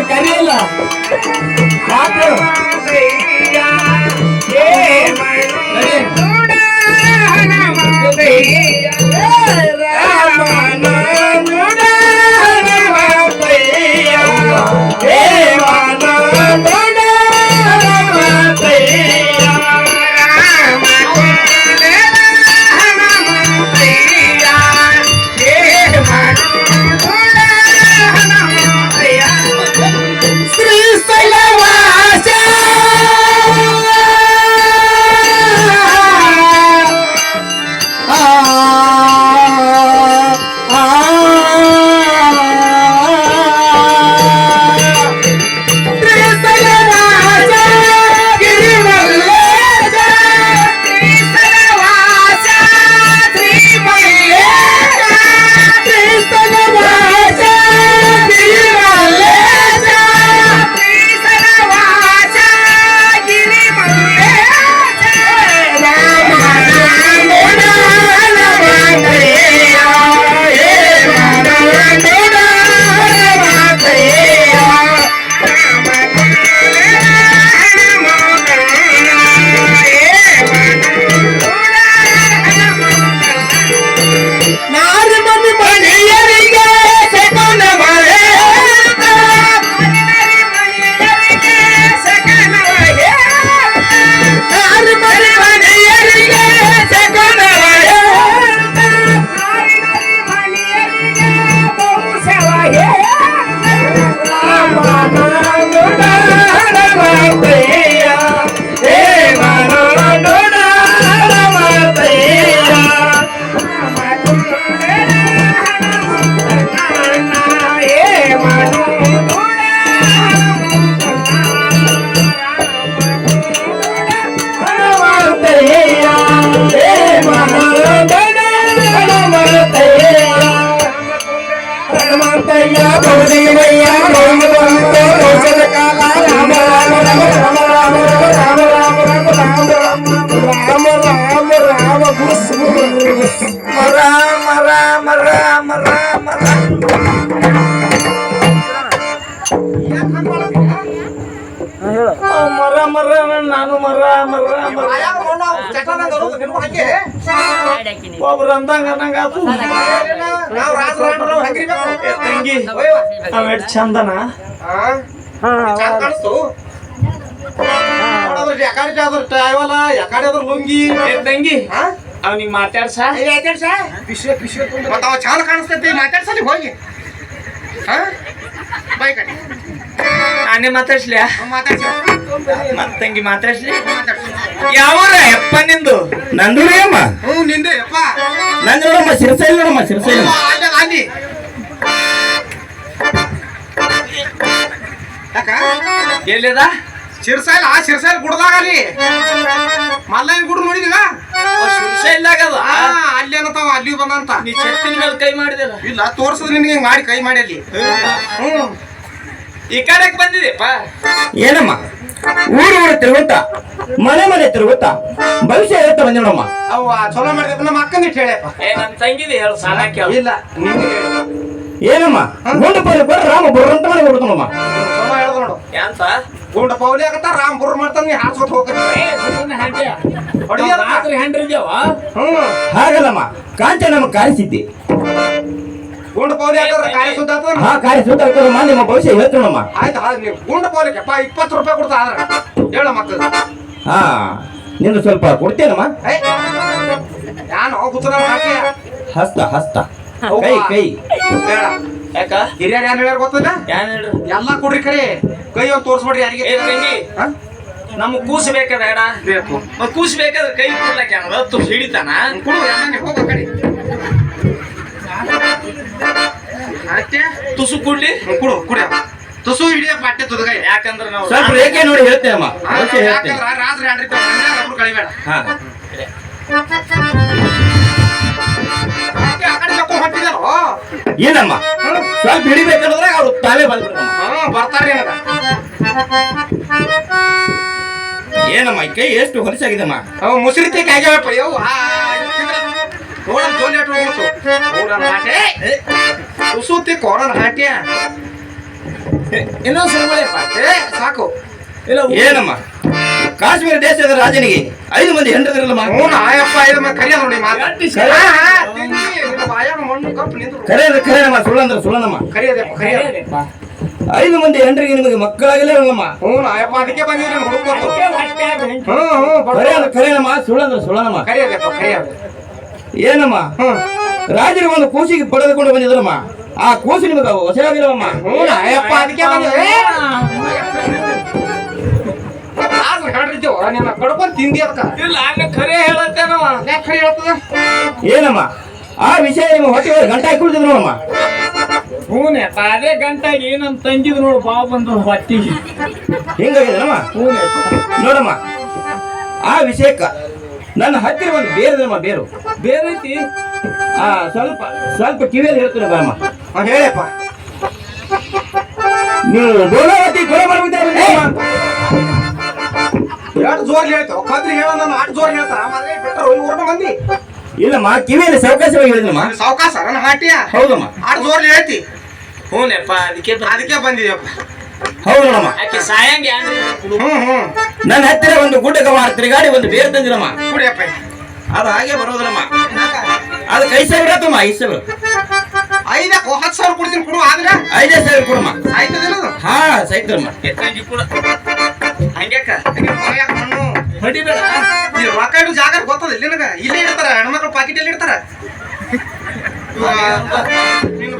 ಕರಿಯಲ್ಲ ನಾನು ಒಬ್ರು ಅಂದಂಗ ತಂಗಿ ಅವೆಟ್ ಚಂದನ ಲುಂಗಿ ತಂಗಿ ಅವ್ನಿಗೆ ಮಾತಾಡ್ಸ ಚಂದ ಕಾಣಿಸ್ತೈತಿ ಮಾತಾಡ್ಸಲಿ ಹೋಗಿ ನಾನೇ ಮಾತಾಡ್ಸ್ಲಿ ತಂಗಿ ಮಾತಾಡ್ಸ್ಲಿ ಯಾವ ಯಪ್ಪ ನಿಂದು ನಂದು ಅಮ್ಮ ನಿಂದೆ ಯಪ್ಪ ನಂದು ನೋಡಮ್ಮ ಸಿರಸೈಲ್ ನೋಡಮ್ಮ ಸಿರಸೈಲ್ ಎಲ್ಲಿದ ಸಿರ್ಸೈಲ್ ಗುಡ್ದಾಗಲಿ ಮಲ್ಲಯ್ಯನ ಗುಡ್ ನೋಡಿದೀಗ ಸಿರ್ಸೈಲ್ದಾಗದ ಅಲ್ಲಿ ಏನತಾವ ಅಲ್ಲಿ ಬಂದಂತ ನೀ ಚತ್ತಿನ ಮೇಲೆ ಕೈ ಮಾಡಿದಿಲ್ಲ ಇಲ್ಲ ತೋರ್ಸದ್ ನಿನ್ಗೆ ಮಾಡಿ ಕೈ ಮಾಡಿ ಅಲ್ಲಿ ಈ ಕಡೆಗೆ ಬಂದಿದೆಪ್ಪ ಏನಮ್ಮ ಊರು ತಿರುಗುತ್ತ ಮನೆ ತಿರುಗುತ್ತ ಭವಿಷ್ಯ ಹೇಳ್ತಾ ಬಂದಿ ನೋಡಮ್ಮ ಅವ ಚಲೋ ಮಾಡಿದ ನಮ್ಮ ಅಕ್ಕನ ಇಟ್ಟು ಹೇಳಪ್ಪ ನಮ್ ತಂಗಿದೆ ಹೇಳು ಸಾಲಕ್ಕೆ ಇಲ್ಲ ನಿನ್ಗೆ ಏನಮ್ಮ ಗುಂಡ ಪೌಲಿ ಕೊಡ ರಾಮ ಬುರ್ರಂತ ಮಾಡಿ ಬಿಡ್ತಾನಮ್ಮ ಚಲೋ ಹೇಳ್ದ ನೋಡು ಏನ್ಸ ಗುಂಡ ಪೌಲಿ ಆಗತ್ತ ರಾಮ್ ಬುರ್ ಮಾಡ್ತಾನ ನೀ ಹಾಸ್ಕೊತ ಹಾಗಲ್ಲಮ್ಮ ಕಾಂಚನ ನಮ್ಮ ಕಾರಿಸಿದ್ದಿ ಗುಂಡ ಪೌಲಿ ಹಾಕಿದ್ರೆ ಕಾರ್ಯ ಸುದ್ದ ಹಾ ಕಾರ್ಯ ಸುದ್ದ ಆಗ್ತದಮ್ಮ ನಿಮ್ಮ ಭವಿಷ್ಯ ಹೇಳ್ತಾನಮ್ಮ ಆಯ್ತು ನೀವು ಗುಂಡ ಪೌಲಿಗೆಪ್ಪ 20 ರೂಪಾಯಿ ಕೊಡ್ತಾ ಆದ್ರೆ ಹೇಳ ಮಕ್ಕಳು ಹಾ ನಿಂದು ಸ್ವಲ್ಪ ಕೊಡ್ತೇನಮ್ಮ ಯಾನು ಕೂತರ ಹಸ್ತ ಹಸ್ತ ಕೈ ಕೈ ಬೇಡ ಯಾಕ ಹಿರಿಯರು ಏನ್ ಹೇಳ್ಯಾರ ಗೊತ್ತಿಲ್ಲ ಏನ್ ಹೇಳ್ರಿ ಎಲ್ಲಾ ಕೊಡ್ರಿ ಕರೆ ಕೈ ಒಂದು ತೋರ್ಸ್ಬಿಡ್ರಿ ಯಾರಿಗೆ ತಂಗಿ ನಮಗ್ ಕೂಸ್ ಬೇಕಾದ ಬೇಕು ಕೂಸ್ ಬೇಕಾದ್ರೆ ಕೈ ಕೊಡ್ಲಕ್ಕೆ ರತ್ತು ಹಿಡಿತಾನ ಕೊಡು ಹೋಗ ಕಡೆ ತುಸು ಕೊಡ್ಲಿ ಕೊಡು ಕುಡಿಯ ತುಸು ಹಿಡಿಯ ಪಾಠ್ಯ ತುದಗ ಯಾಕಂದ್ರೆ ನಾವು ಸ್ವಲ್ಪ ರೇಖೆ ನೋಡಿ ಹೇಳ್ತೇವಮ್ಮ ಹೇಳ್ತೇನೆ ರಾತ್ರಿ 2 ರೂಪಾಯಿ ಕಳಿಬೇಡ ಹಾ ಆ ಕಡೆ ಜಕ್ಕೋ ಹೊಟ್ಟಿದಲ್ಲ ಏನಮ್ಮ ಸ್ವಲ್ಪ ಹಿಡಿಬೇಕಂದ್ರೆ ಅವ್ರು ತಾವೇ ಬಂದ್ಬಿಡ್ತಮ್ಮ ಬರ್ತಾರ್ರಿ ಏನಮ್ಮ ಕೈ ಎಷ್ಟು ಹೊಲಸಾಗಿದಮ್ಮ ಅವ ಮುಸ್ರಿತಿ ಕಾಯ್ಯಾವಪ್ಪ ಯವ್ ನೋಡನ್ ಜೋಲಿ ಹಾಟ್ ಹೋಗ್ಬಿಡ್ತು ಅವ್ರನ್ನ ಹಾಟೆ ಸುಸೂತಿ ಕೋರನ್ ಹಾಟ್ಯ ಇನ್ನೊಂದ್ ಸುಳ್ಮಳೆಪ್ಪ ಏ ಸಾಕು ಇಲ್ಲ ಏನಮ್ಮ ಕಾಶ್ಮೀರ ದೇಶದ ರಾಜನಿಗೆ 5 ಮಂದಿ ಹೆಂಡತಿರಲ್ಲಮ್ಮ. ಹ್ಞೂ ಆಯಪ್ಪ ಇದು ಕರಿಯ ನೋಡಿ ಮಾತು ಕರೆ. ಬಾಯಾಗ ಮಣ್ಣು ಕಪ್ಪು ನಿಂತು ಕರೆನಮ್ಮ ಸುಳ್ಳಂದ್ರ ಸುಳ್ಳನಮ್ಮ. ಕರಿಯದಪ್ಪ ಕರಿಯದ 5 ಮಂದಿ ಹೆಂಡರಿಗೆ ನಿಮಗೆ ಮಕ್ಕಳಾಗಿಲ್ಲ ಅಲ್ಲಮ್ಮ. ಹ್ಞೂ ಆಯಪ್ಪ ಅದಕ್ಕೆ ಬಂದಿದ್ದೀನಿ ಹುಡುಕೋದು ಕರೆನಮ್ಮ ಸುಳ್ಳಂದ್ರ ಸುಳ್ಳನಮ್ಮ. ಕರಿಯದಪ್ಪ ಕರಿಯದ ಏನಮ್ಮ ರಾಜರು ಒಂದು ಕೂಸಿಗೆ ಪಡೆದುಕೊಂಡು ಬಂದಿದ್ರಮ್ಮ. ಆ ಕೂಸು ನಿಮಗೆ ವಶವಾಗಿಲ್ಲವಮ್ಮ. ಹ್ಞೂ ಆಯಪ್ಪ ಅದಕ್ಕೆ ಬಂದಿದೆ ಹೇಳಿದ್ದೇವ ನಿನ್ನ ಕಡ್ಕೊಂಡ್ ತಿಂದಿ ಅದಕ್ಕ ಇಲ್ಲ ಹಂಗ ಖರೆ ಹೇಳತ್ತೇನವ ಯಾಕೆ ಕರಿ ಹೇಳ್ತದ ಏನಮ್ಮ ಆ ವಿಷಯ ನಿಮ್ಮ ಹೊಟ್ಟೆ ಗಂಟೆ ಹಾಕಿಬಿಡ್ತಿದ್ರು ನೋಡಮ್ಮ. ಹೂನೆಪ್ಪ ಅದೇ ಗಂಟಾಗಿ ನಮ್ ತಂಗಿದ್ ನೋಡು ಬಾ ಬಂದು ಹೊಟ್ಟಿಗೆ ಹಿಂಗಾಗಿದೆನಮ್ಮ. ಹೂನೆಪ್ಪ ನೋಡಮ್ಮ ಆ ವಿಷಯಕ್ಕ ನನ್ನ ಹತ್ತಿರ ಒಂದು ಬೇರೆದಮ್ಮ ಬೇರು ಬೇರೆ ಐತಿ ಸ್ವಲ್ಪ ಸ್ವಲ್ಪ ಕಿವಿಯಲ್ಲಿ ಹೇಳ್ತೀನಿ ಬರಮ್ಮ. ಹೇಳಪ್ಪ ನೀವು ಡೋಲಾವತಿ ಕೊಲೆ ಮಾಡ್ಬಿಟ್ಟಿದ್ದೀರಮ್ಮ. ಎಷ್ಟು ಜೋರ್ ಹೇಳ್ತಾವ ಕದ್ರಿ ಹೇಳ ನಾನು ಆಟ ಜೋರ್ ಹೇಳ್ತಾರ ಮದ್ವೆ ಬಿಟ್ಟರು ಇವ್ರನ್ನ ಮಂದಿ ಇಲ್ಲಮ್ಮ ಕಿವಿಯಲ್ಲಿ ಸಾವಕಾಶವಾಗಿ ಹೇಳಿದ್ರಮ್ಮ. ಸಾವಕಾಶ ನನ್ನ ಹಾಟಿಯ ಹೌದಮ್ಮ. ಆಟ ಜೋರ್ ಹೇಳ್ತಿ ಹೂನೆಪ್ಪ ಅದಕ್ಕೆ ಬಂದಿದ್ಯಪ್ಪ ಹೌದು ನೋಡಮ್ಮ. ಆಕೆ ಸಾಯಂಗ್ ಯಾನ್ರಿ ನನ್ನ ಹತ್ತಿರ ಒಂದು ಗುಡ್ಡಗವಾರ ತಿರುಗಾಡಿ ಒಂದು ಬೇರು ತಂದಿರಮ್ಮ. ಕುಡಿಯಪ್ಪ ಅದು ಹಾಗೆ ಬರೋದಿಲ್ಲಮ್ಮ. ಅದು 5,000 ಆತಮ್ಮ. 5,000 5 10,000 ಕೊಡ್ತೀನಿ ಕೊಡು ಆದ್ರೆ 5,000 ಕೊಡಮ್ಮ. ಆಯ್ತದಿಲ್ಲ ಹಾ ಸೈತಮ್ಮ. ತಂಗಿ ಕೂಡ ಹಂಗ್ಯಾಕ ಮಣ್ಣು ಹೊಡಿಬೇಡ ಈ ರೊಕ್ಕ ಇಡು ಜಾಗ ಗೊತ್ತದಿಲ್ಲ ನಿನಗ ಇಲ್ಲೇ ಇಡ್ತಾರ ಹೆಣ್ಮಕ್ಳು ಪಾಕಿಟ್ ಎಲ್ಲಿ ಇಡ್ತಾರ